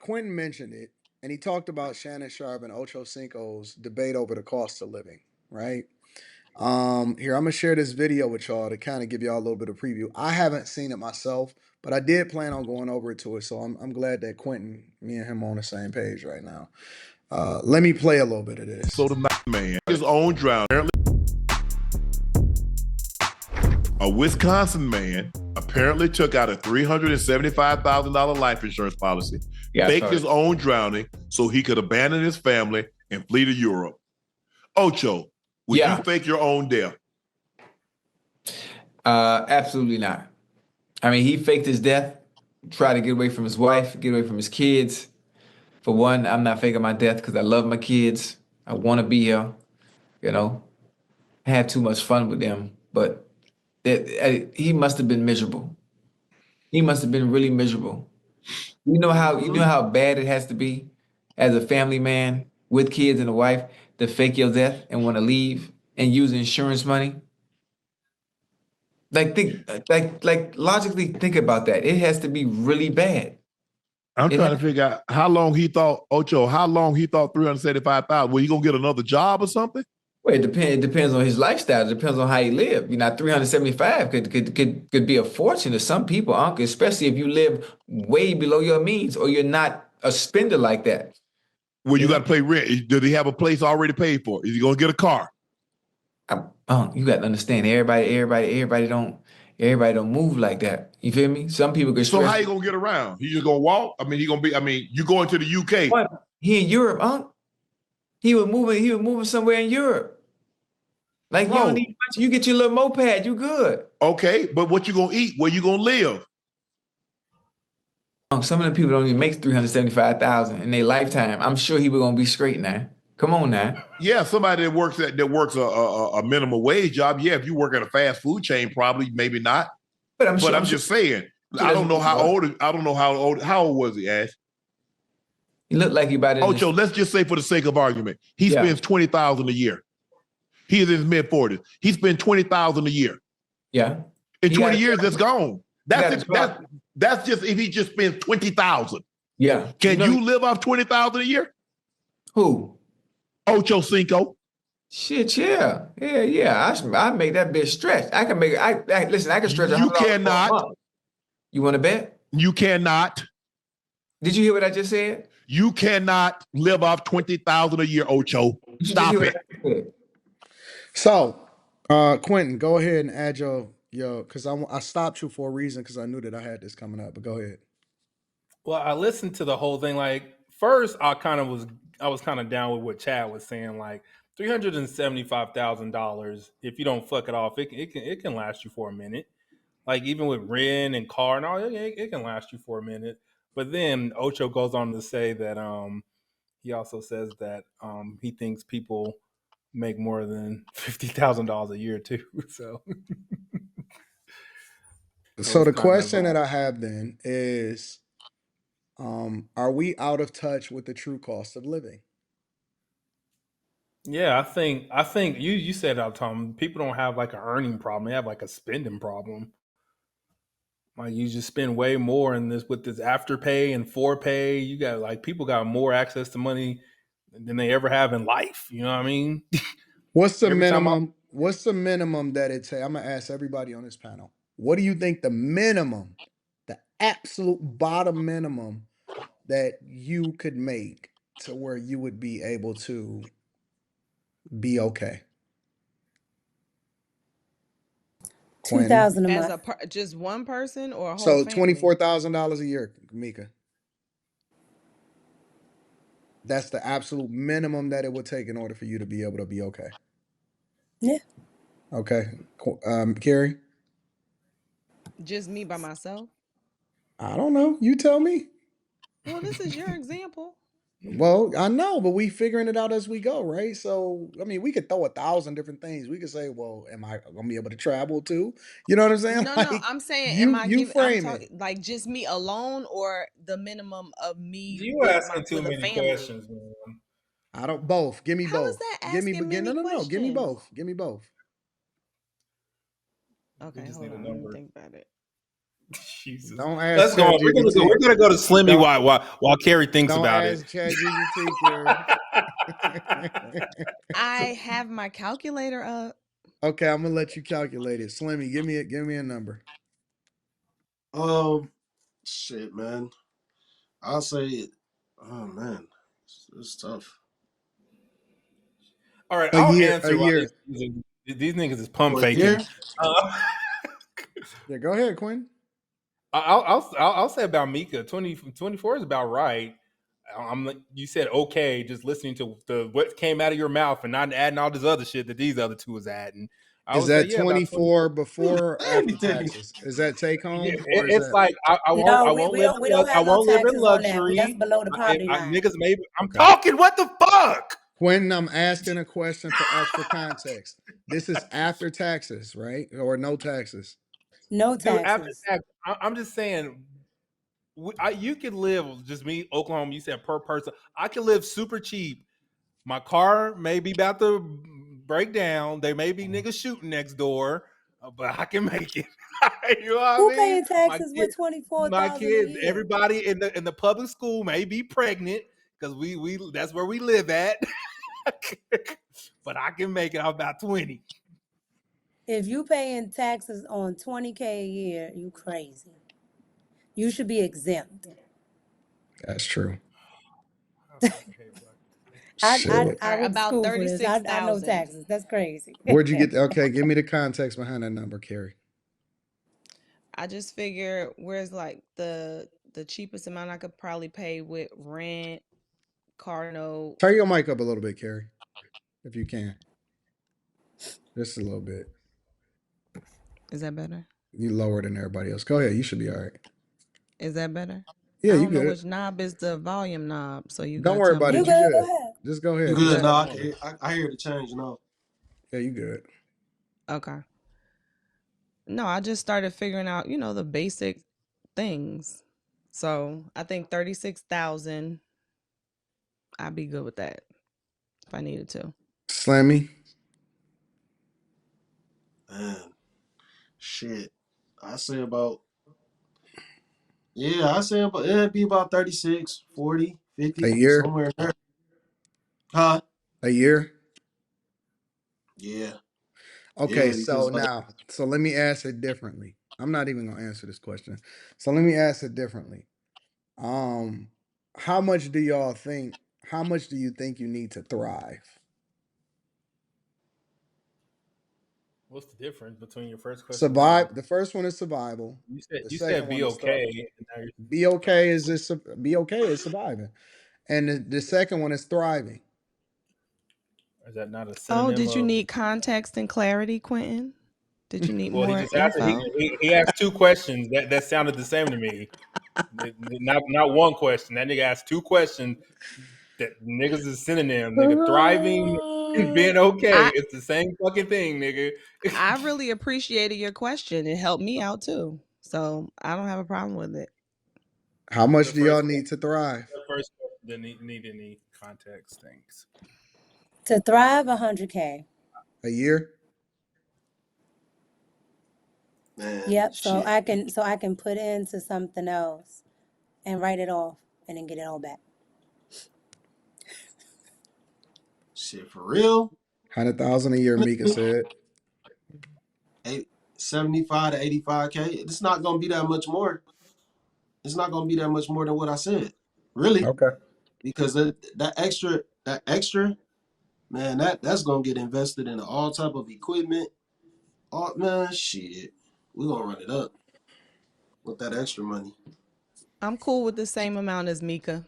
Quinton mentioned it, and he talked about Shannon Sharp and Ocho Cinco's debate over the cost of living, right? Here, I'm gonna share this video with y'all to kind of give y'all a little bit of preview. I haven't seen it myself, but I did plan on going over it to it. So I'm glad that Quentin, me and him are on the same page right now. Let me play a little bit of this. So the man, his own drowning. A Wisconsin man apparently took out a $375,000 life insurance policy, faked his own drowning so he could abandon his family and flee to Europe. Ocho, would you fake your own death? Absolutely not. I mean, he faked his death, tried to get away from his wife, get away from his kids. For one, I'm not faking my death because I love my kids. I want to be here, you know, have too much fun with them. But he must have been miserable. He must have been really miserable. You know how bad it has to be as a family man with kids and a wife to fake your death and want to leave and use insurance money. Like logically think about that. It has to be really bad. I'm trying to figure out how long he thought 375,000. Well, you gonna get another job or something? Well, it depends on his lifestyle. It depends on how he live. You know, 375 could be a fortune to some people, Uncle, especially if you live way below your means or you're not a spender like that. Well, you got to pay rent. Does he have a place already paid for? Is he gonna get a car? You got to understand, everybody don't move like that. You feel me? Some people get stressed. So how you gonna get around? He just gonna walk? I mean, you going to the UK? What? He in Europe, Unc. He was moving somewhere in Europe. Like, you don't need much. You get your little moped, you good. Okay, but what you gonna eat? Where you gonna live? Some of the people don't even make 375,000 in their lifetime. I'm sure he was gonna be straight now. Come on now. Yeah, somebody that works a minimum wage job. Yeah, if you work at a fast food chain, probably, maybe not. But I'm just saying. I don't know how old. How old was he, Ash? He looked like he about Ocho, let's just say for the sake of argument, he spends $20,000 a year. He is in his mid-40s. He spends $20,000 a year. Yeah. In 20 years, it's gone. That's just if he just spends $20,000. Yeah. Can you live off $20,000 a year? Who? Ocho Cinco. Shit, yeah. I make that bitch stretch. I can make it. Listen, I can stretch. You cannot. You want to bet? You cannot. Did you hear what I just said? You cannot live off $20,000 a year, Ocho. Stop it. So, Quentin, go ahead and add your because I stopped you for a reason because I knew that I had this coming up. But go ahead. Well, I listened to the whole thing. Like, first, I was kind of down with what Chad was saying. Like, $375,000. If you don't fuck it off, it can last you for a minute. Like, even with rent and car and all, it can last you for a minute. But then Ocho goes on to say that he also says that he thinks people make more than $50,000 a year too. So the question that I have then is, are we out of touch with the true cost of living? Yeah, I think you said that, Tom. People don't have like an earning problem; they have like a spending problem. Like, you just spend way more in this with this afterpay and forepay. You got like people got more access to money than they ever have in life. You know what I mean? What's the minimum? What's the minimum that it takes? I'm gonna ask everybody on this panel. What do you think the minimum, the absolute bottom minimum that you could make to where you would be able to be okay? 2,000 a As month. just one person or a whole So family? $24,000 a year, Mika. That's the absolute minimum that it would take in order for you to be able to be okay. Yeah. Okay. Carrie? Just me by myself? I don't know. You tell me. Well, this is your example. Well, I know, but we figuring it out as we go, right? So, I mean, we could throw 1,000 different things. We could say, well, am I gonna be able to travel too? You know what I'm saying? No, Like, no, I'm saying, you frame I'm talking it. like just me alone or the minimum of me You with asking too with a many family? questions, man. I don't both. Give me How both. is that Give me asking many no. Give me questions? both. Give me both. Okay, just hold need a on. Let me number. think about it. Jesus. Don't ask Let's go. ChatGPT. We're gonna go to Slimmy Don't while Carrie thinks don't about it. ask ChatGPT, Carrie. I have my calculator up. Okay, I'm gonna let you calculate it. Slimmy, give me a number. Shit, man. I'll say, oh man, it's tough. All right, A I'll year, a answer while year. these niggas is pump For a faking. year? Yeah, go ahead, Quinn. I'll say about Mika. 24 is about right. You said okay, just listening to what came out of your mouth and not adding all this other shit that these other two was adding. I Is would say that yeah, about 24 24. before or after Anything. taxes? Is that take Yeah, home or is it's that like I No, won't we live don't we don't I have no won't live in taxes on that. That's luxury. below the poverty line. Niggas maybe I'm okay? talking. What the fuck? Quentin, I'm asking a question for extra context. This is after taxes, right? Or no taxes. No Dude, after taxes. tax, I'm just saying you could live just me, Oklahoma. You said per person. I could live super cheap. My car may be about to break down. There may be niggas shooting next door, but I can make it. You know what I Who mean? paying taxes with My 24,000 a kids, year? everybody in the public school may be pregnant because we that's where we live at. But I can make it. I'm about 20. If you paying taxes on 20K a year, you crazy. You should be exempt. That's true. Okay, bro. Shit. I All right, went to about school for this. I know 36,000. taxes. That's crazy. Where'd you get okay, give me the context behind that number, Carrie. I just figure where's like the cheapest amount I could probably pay with rent, car note. Turn your mic up a little bit, Carrie, if you can. Just a little bit. Is that better? You lower than everybody else. Go ahead. You should be all right. Is that better? Yeah, I you don't know good. which knob is the volume knob, so you Don't gotta worry tell about me. You it. You good? Go good. ahead. Just go You ahead. good? Just No, talk I, normal. I hear the change. No. Yeah, you good. Okay. No, I just started figuring out, the basic things. So I think 36,000, I'd be good with that if I needed to. Slammy. Man, shit. I say about, yeah, I say about, it'd be about 36, 40, A 50, year. somewhere in there. Huh? A year. Yeah. Okay, Yeah, so because like, now, so let me ask it differently. I'm not even gonna answer this question. So let me ask it differently. Um, how much do y'all think? How much do you think you need to thrive? What's the difference between your first question and Survive. The first one is survival. The you second said one be is thrive. okay? And now Be okay is this. Be okay is surviving, and the second one is thriving. is that not a Oh, synonym did you of? need context and clarity, Quentin? Did you need Well, he more just asked. info? He asked two questions that sounded the same to me. Not one question. That nigga asked two questions. That niggas is synonym. Nigga, thriving and being okay. I It's the same fucking thing, nigga. I really appreciated your question. It helped me out too. So I don't have a problem with it. How much The do y'all first need to thrive? question didn't need any context things. To thrive, 100K. A year. man, Yep. shit. So I can put into something else and write it off and then get it all back. Shit, for real? 100,000 a year. Mika said. 75 to 85K. It's not gonna be that much more. It's not gonna be that much more than what I said. Really. Okay. Because that extra, man, that's gonna get invested in all type of equipment. All man, shit. We're gonna run it up with that extra money. I'm cool with the same amount as Mika.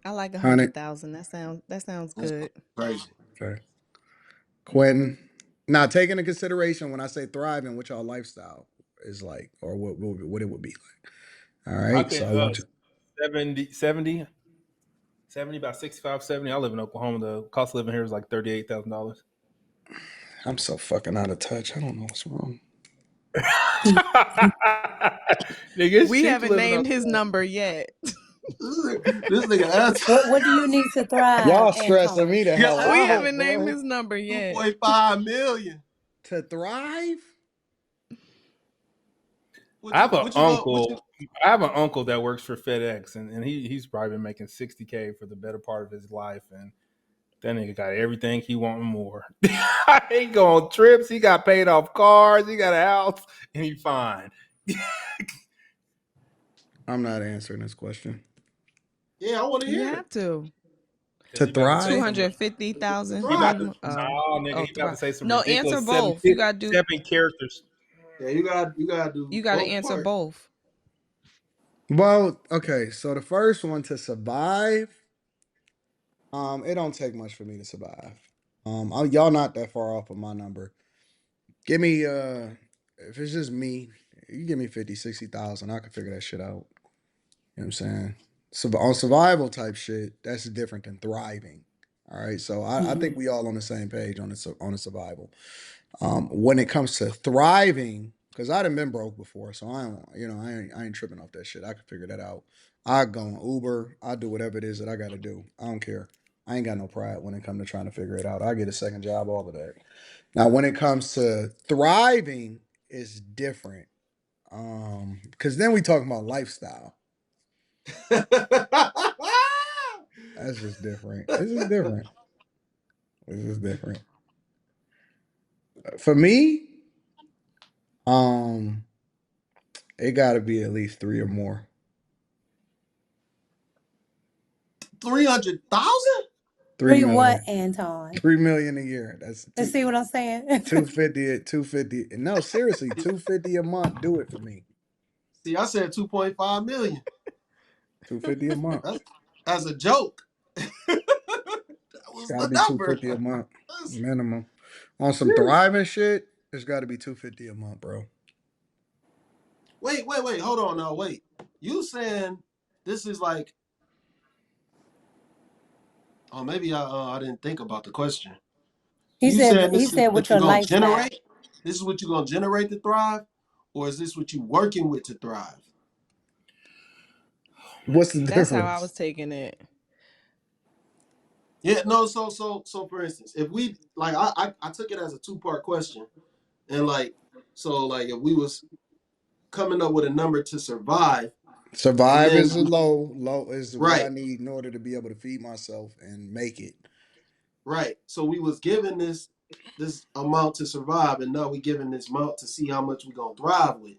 I like 100. 100,000. That sounds That's good. crazy. Okay. Quentin. Now, take into consideration when I say thriving, what y'all lifestyle is like, or what it would be like. All I right. So think I want you. 70, about 65, 70. I live in Oklahoma. The cost of living here is like $38,000. I'm so fucking out of touch. I don't know what's wrong. Nigga, it's We cheap to haven't live in named his Oklahoma. number yet. This nigga asked What do you need to thrive, Y'all stressing Anton? me the hell We out, haven't named bro. his number yet. 2.5 million. To thrive? I have an uncle. I have an uncle that works for FedEx, and he's probably been making $60K for the better part of his life, and that nigga got everything he want and more. He go on trips. He got paid off cars. He got a house, and he fine. I'm not answering this question. Yeah, I want to You hear have it. to. To thrive? 250,000 Thrive. minimum. No, nigga, he about to say some No, answer ridiculous both. You gotta do. seven characters. Yeah, you gotta do. You gotta both answer parts. both. Well, okay. So the first one, to survive, it don't take much for me to survive. Y'all not that far off of my number. Give me if it's just me, you give me 50, 60,000, I can figure that shit out. You know what I'm saying? So on survival type shit, that's different than thriving. All right. So I think we all on the same page on the survival. When it comes to thriving, because I done been broke before, so I ain't tripping off that shit. I can figure that out. I go on Uber, I do whatever it is that I gotta do. I don't care. I ain't got no pride when it comes to trying to figure it out. I get a second job, all of that. Now, when it comes to thriving, it's different. Because then we talking about lifestyle. That's just different. This is different. This is different. For me, um, it got to be at least 3 or more. 300,000. 3 Three what, million. Anton? 3 million a year. That's Let's see what I'm saying. 250 at 250. No, seriously, 250 a month. Do it for me. See, I said 2.5 million. 250 a month. That's a joke. That It's was got to the be number. 250 a month minimum. On some thriving shit, it's got to be 250 a month, bro. Wait. Hold on now. Wait. You saying this is like? Oh, maybe I didn't think about the question. He You saying said this is with what you're your gonna lifestyle. generate? This is what you're gonna generate to thrive, or is this what you working with to thrive? What's the difference? That's how I was taking it. Yeah, no. So for instance, if we like, I took it as a 2-part question, and like, so like if we was coming up with a number to survive, and Survive then is a low is what I right, need in order to be able to feed myself and make it. right. So we was given this amount to survive, and now we given this amount to see how much we gonna thrive with.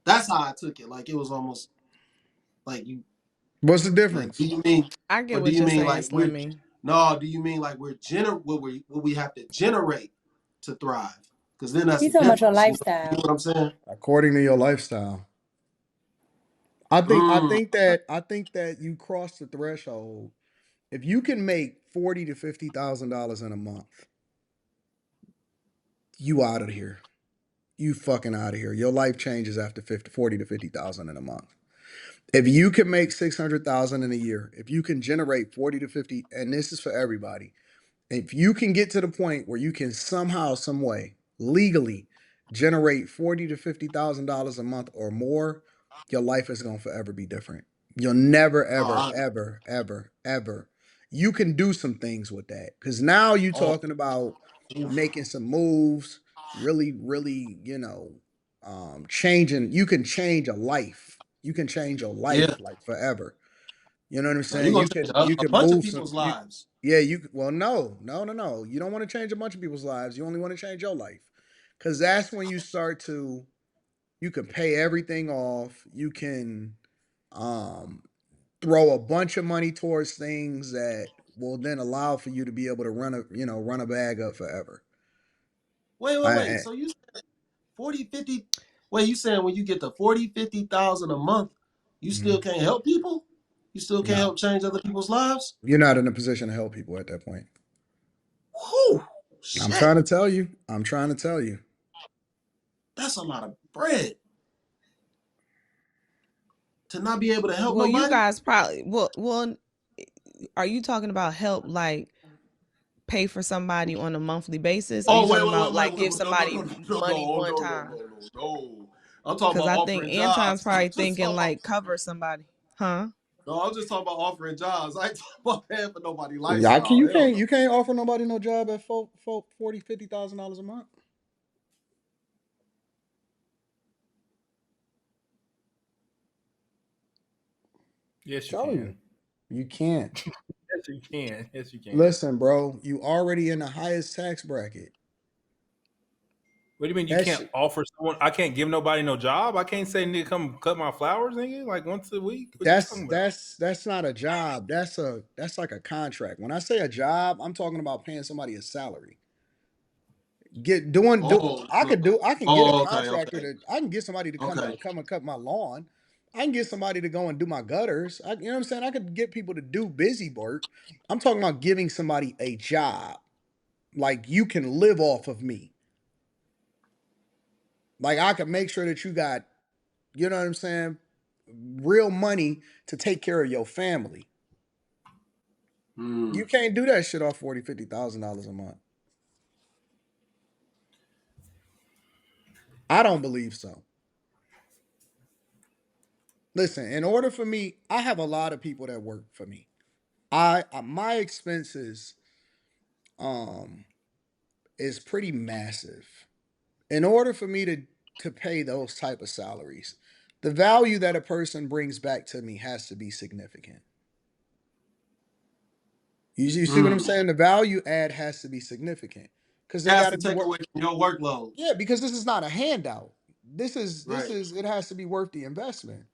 That's how I took it. Like it was almost like you. What's the Like, difference? do you mean, I or get do what you you're mean saying, like we're? Slimmy. No, do you mean like we're what we have to generate to thrive? Because then that's He's the talking about your difference. You know lifestyle. what I'm saying? According to your lifestyle. I think that you cross the threshold. If you can make $40,000 to $50,000 in a month, you out of here. You fucking out of here. Your life changes after 40 to 50,000 in a month. If you can make 600,000 in a year, if you can generate 40 to 50, and this is for everybody, if you can get to the point where you can somehow, some way, legally generate 40 to $50,000 a month or more, your life is gonna forever be different. You'll never, ever, Oh, ever, ever, ever. You can do some things with that. Cause now you oh, talking about making some moves, really, really, changing. You can change a life. You can change your yeah. life like forever. You know what I'm Now you're saying? gonna You change can you a can bunch of move some people's lives. yeah, well no. You don't want to change a bunch of people's lives. You only want to change your life. Cause that's when you start to you can pay everything off. You can um throw a bunch of money towards things that will then allow for you to be able to run a bag up forever. Wait. I So you said 40, 50. Wait, you saying when you get to 40, 50,000 a month, you still mhm. can't help people? You still can't No, help change other people's lives? you're not in a position to help people at that point. Whew, I'm shit. trying to tell you. I'm trying to tell you. That's a lot of bread to not be able to help Well, you nobody. guys probably well. Are you talking about help like pay for somebody on a monthly basis? Or are you Oh, talking about like give wait. No, somebody no, no, no, money no, one no, no, time? no, no, no. I'm talking Because about I think offering Anton's jobs. I'm probably just thinking talking about, like cover somebody, huh? no, I'm just talking about offering jobs. I ain't talking about paying for nobody Yeah, lifestyle. Hell no. you can't offer nobody no job at 40, $50,000 a month. Yes, you Telling you, can. you can't. Yes, you can. Yes, you can. Listen, bro, you already in the highest tax bracket. What do you mean you That's can't offer someone? I can't give nobody no job. I can't say nigga come cut my flowers, nigga. Like once a week. What you that's talking about? that's that's not a job. That's like a contract. When I say a job, I'm talking about paying somebody a salary. Get doing do Oh, I can get a oh, okay, contractor okay, to I can get somebody to okay. come and cut my lawn. I can get somebody to go and do my gutters. You know what I'm saying? I could get people to do busy work. I'm talking about giving somebody a job. Like you can live off of me. Like I can make sure that you got, you know what I'm saying, real money to take care of your family. Hmm. You can't do that shit off 40, $50,000 a month. I don't believe so. Listen, in order for me, I have a lot of people that work for me. My expenses um is pretty massive. In order for me to pay those type of salaries, the value that a person brings back to me has to be significant. You see what I'm Hmm. saying? The value add has to be significant because they Has got to to be take away from your workload. yeah, because this is not a handout. This Right. is it has to be worth the investment.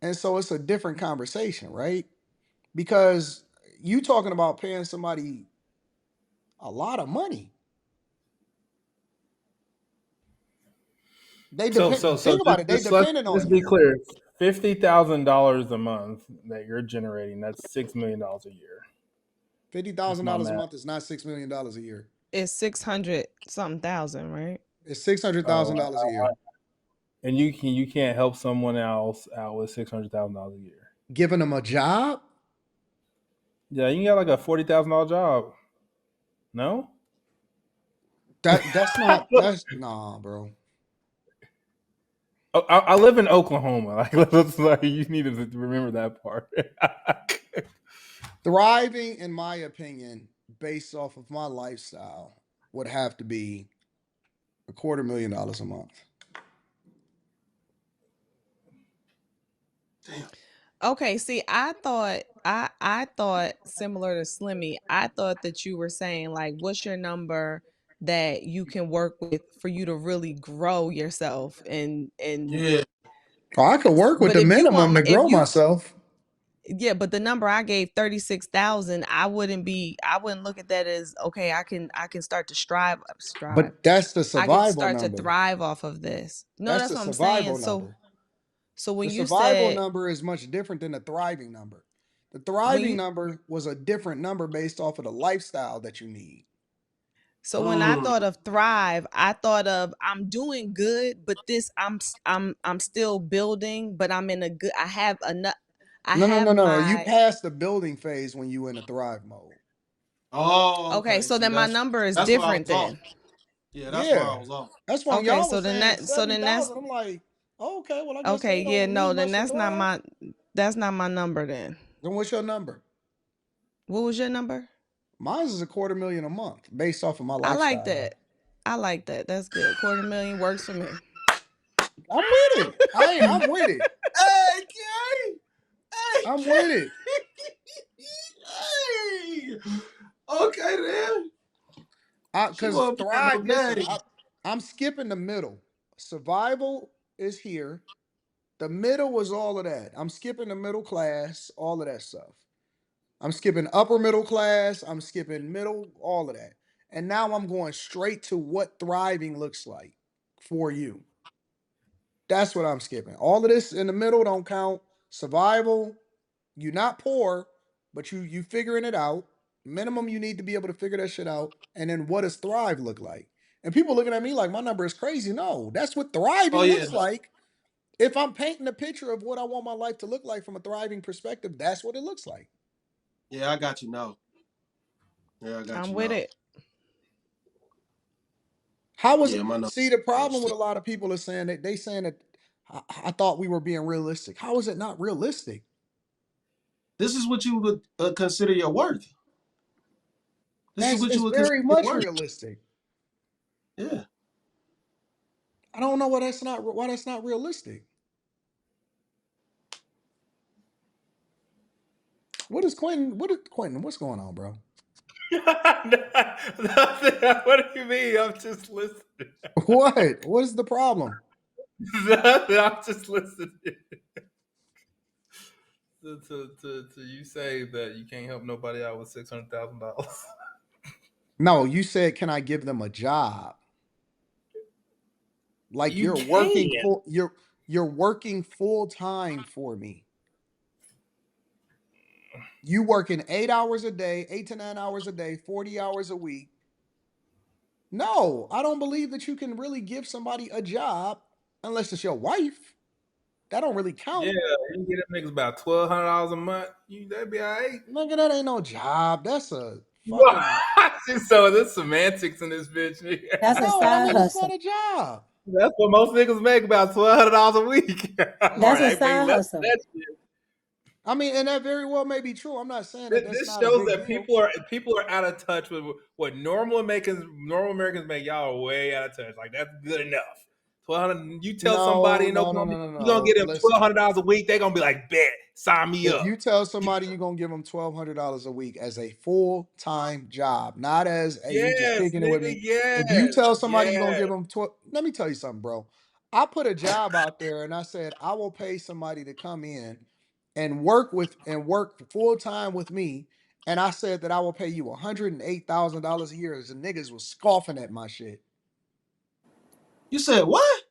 And so it's a different conversation, right? Because you talking about paying somebody a lot of money. They depend So think about it, they just let's depending just on be you. clear. $50,000 a month that you're generating. That's $6 million a year. Fifty That's thousand my dollars a math. month is not $6 million a year. It's 600 something thousand, right? It's six hundred Oh, thousand dollars a year. and you can't help someone else out with $600,000 a year. Giving them a job? Yeah, you can get like a $40,000 job. No. That's not that's nah, bro. Oh, I live in Oklahoma. Like, like you need to remember that part. Thriving, in my opinion, based off of my lifestyle, would have to be $250,000 a month. Damn. Okay, see, I thought similar to Slimmy. I thought that you were saying like, what's your number that you can work with for you to really grow yourself and Yeah. Oh, I could work with but the if you minimum want to if grow you myself. yeah, but the number I gave 36,000, I wouldn't look at that as okay, I can start to strive. But that's the I can survival start to number. thrive off of this. No, That's that's the what I'm saying. survival So number. so The when you survival said number is much different than the thriving number. The when thriving you number was a different number based off of the lifestyle that you need. so when I Hmm. thought of thrive, I thought of I'm doing good, but this I'm still building, but I'm in a good I No, no, have no, no, no. You my passed the building phase when you in the thrive mode. Oh, okay, okay. so See, then my number is that's where I different was off. then. Yeah, that's where Yeah. I was off. That's when Okay, y'all so was then saying that so seventy then that's thousand. I'm like, oh, okay, well, I guess okay, they yeah, don't no, need then much to thrive. that's not my number then. Then what's your number? What was your number? Mine is $250,000 a month based off of my I like lifestyle. that. I like that. That's good. 250,000 works for me. I'm with it. I'm with it. Hey, Gary! Hey, I'm with it. Gary! Hey! Okay, then. She Cause want to play thrive, no listen, games. I'm skipping the middle. Survival is here. The middle was all of that. I'm skipping the middle class, all of that stuff. I'm skipping upper middle class. I'm skipping middle, all of that. And now I'm going straight to what thriving looks like for you. That's what I'm skipping. All of this in the middle don't count. Survival, you're not poor, but you figuring it out. Minimum you need to be able to figure that shit out. And then what does thrive look like? And people looking at me like my number is crazy. No, that's what Oh, thriving yeah. looks like. If I'm painting a picture of what I want my life to look like from a thriving perspective, that's what it looks like. Yeah, I got you now. Yeah, I got I'm you with now. it. How was Yeah, my number. see the problem with a lot of people is saying that they saying that I thought we were being realistic. How is it not realistic? This is what you would consider your worth. This is That's what you it's would consider very your much worth. realistic. Yeah. I don't know why that's not realistic. What is Quinton? Quinton? What's going on, bro? Nothing. What do you mean? I'm just listening. What? What is the problem? Nothing. I'm just listening to you say that you can't help nobody out with $600,000. No, you said, can I give them a job? Like You you're can. working full you're working full time for me. You working 8 hours a day, 8 to 9 hours a day, 40 hours a week. No, I don't believe that you can really give somebody a job unless it's your wife. That don't really Yeah, count. you can get them niggas about $1,200 a month. That'd be all right. Nigga, that ain't no job. That's a fucking So there's semantics in this bitch. That's a no, that side means it's hustle. not a job. That's what most niggas make, about $1,200 a week. That's a I make side less than hustle. that shit. I mean, and that very well may be true. I'm not saying that that's This not a shows big that deal. people are out of touch with what normal Americans make. Y'all are way out of touch. Like that's good enough. 1,200. You tell somebody No, in no, no, Oklahoma no, no, you gonna no. get them Listen. $1,200 a week. They gonna be like, bet, sign me If up. you tell somebody you're gonna give them $1,200 a week as a full-time job, not as a you just Yes, kicking it with nigga. me. If you Yes, tell somebody you're gonna yes. give them 12, let me tell you something, bro. I put a job out there and I said I will pay somebody to come in and work full time with me. And I said that I will pay you $108,000 a year. As the niggas was scoffing at my shit. You said what?